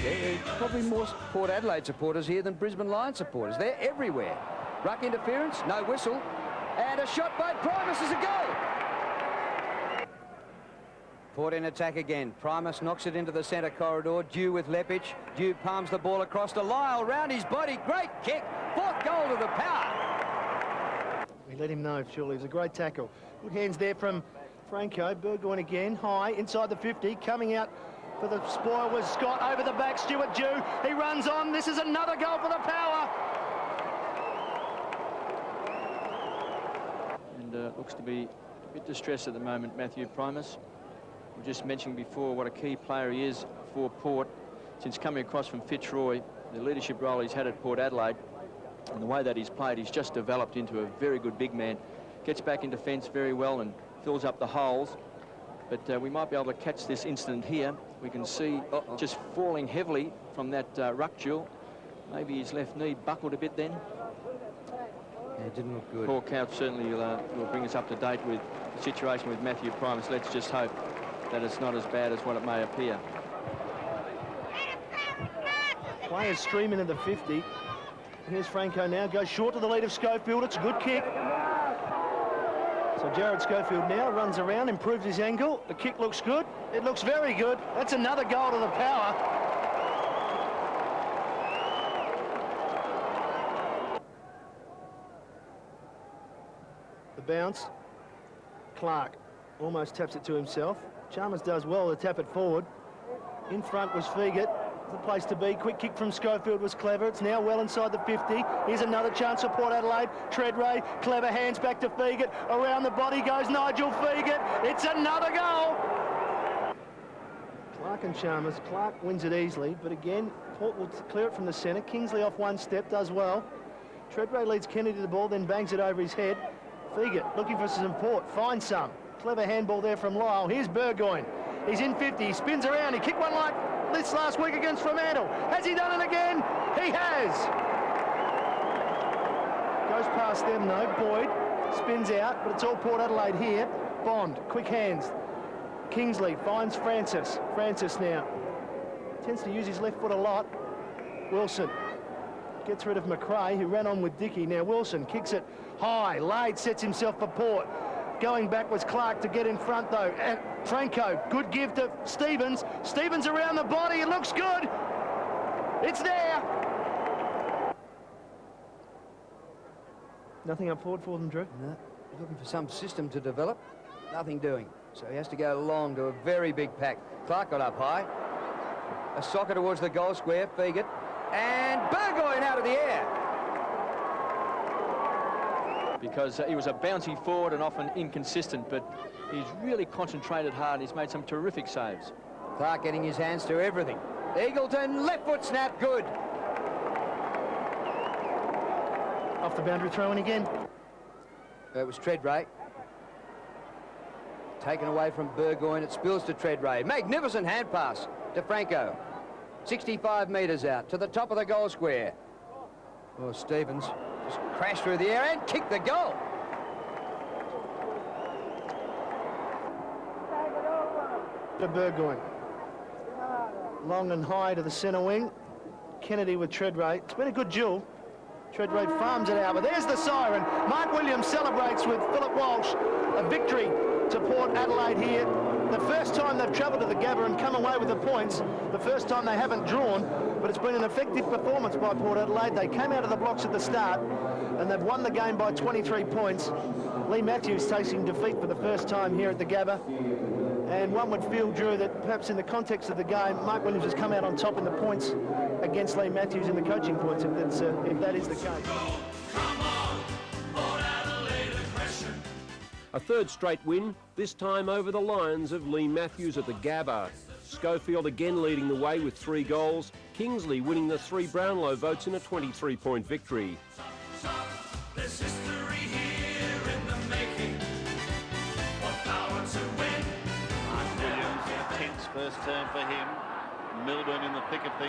There's probably more Port Adelaide supporters here than Brisbane Lions supporters. They're everywhere. Ruck interference, no whistle. And a shot by Primus is a goal. Port in attack again. Primus knocks it into the centre corridor. Dew with Lepic. Dew palms the ball across to Lyle. Round his body. Great kick. Fourth goal to the Power. We let him know, surely. It was a great tackle. Good hands there from Franco. Burgoyne again. High inside the 50. Coming out for the spoil was Scott over the back. Stuart Dew. He runs on. This is another goal for the Power. And looks to be a bit distressed at the moment, Matthew Primus. We just mentioned before what a key player he is for Port since coming across from Fitzroy, the leadership role he's had at Port Adelaide, and the way that he's played, he's just developed into a very good big man. Gets back in defence very well and fills up the holes. But we might be able to catch this incident here. We can see just falling heavily from that ruck duel. Maybe his left knee buckled a bit then. Yeah, it didn't look good. Paul Couch certainly will bring us up to date with the situation with Matthew Primus. Let's just hope that it's not as bad as what it may appear. Players stream into the 50. Here's Franco now, goes short to the lead of Schofield. It's a good kick. So Jared Schofield now runs around, improves his angle. The kick looks good. It looks very good. That's another goal to the Power. The bounce. Clark almost taps it to himself. Chalmers does well to tap it forward. In front was Fegert. The place to be. Quick kick from Schofield was clever. It's now well inside the 50. Here's another chance for Port Adelaide. Treadray, clever hands back to Fegert. Around the body goes Nigel Fegert. It's another goal. Clark and Chalmers. Clark wins it easily, but again, Port will clear it from the centre. Kingsley off one step, does well. Treadray leads Kennedy to the ball, then bangs it over his head. Fegert looking for some support, finds some. Clever handball there from Lyle. Here's Burgoyne. He's in 50, he spins around, he kicked one like this last week against Fremantle. Has he done it again? He has. Goes past them though, Boyd spins out, but it's all Port Adelaide here. Bond, quick hands. Kingsley finds Francis. Francis now tends to use his left foot a lot. Wilson gets rid of McRae, who ran on with Dickey. Now Wilson kicks it high. Lade sets himself for Port. Going back was Clark to get in front though. And Franco, good give to Stevens. Stevens around the body, it looks good. It's there. Nothing up forward for them, Drew? No, he's looking for some system to develop. Nothing doing. So he has to go long to a very big pack. Clark got up high. A soccer towards the goal square, Fegert. And Burgoyne out of the air. Because he was a bouncy forward and often inconsistent, but he's really concentrated hard. He's made some terrific saves. Clark getting his hands to everything. Eagleton, left foot snap, good. Off the boundary throw-in again. It was Treadray. Taken away from Burgoyne, it spills to Treadray. Magnificent hand pass to Franco. 65 metres out to the top of the goal square. Oh, Stevens just crashed through the air and kicked the goal. To Burgoyne. Long and high to the centre wing. Kennedy with Treadray. It's been a good duel. Treadray farms it out, but there's the siren. Mark Williams celebrates with Philip Walsh. A victory to Port Adelaide here. The first time they've travelled to the Gabba and come away with the points. The first time they haven't drawn, but it's been an effective performance by Port Adelaide. They came out of the blocks at the start, and they've won the game by 23 points. Lee Matthews tasting defeat for the first time here at the Gabba. And one would feel, Drew, that perhaps in the context of the game, Mark Williams has come out on top in the points against Lee Matthews in the coaching points, if that is the case. A third straight win, this time over the Lions of Lee Matthews at the Gabba. Schofield again leading the way with 3 goals. Kingsley winning the 3 Brownlow votes in a 23-point victory. There's history here in the making. What power to win. Williams, intense first term for him. Milburn in the thick of things.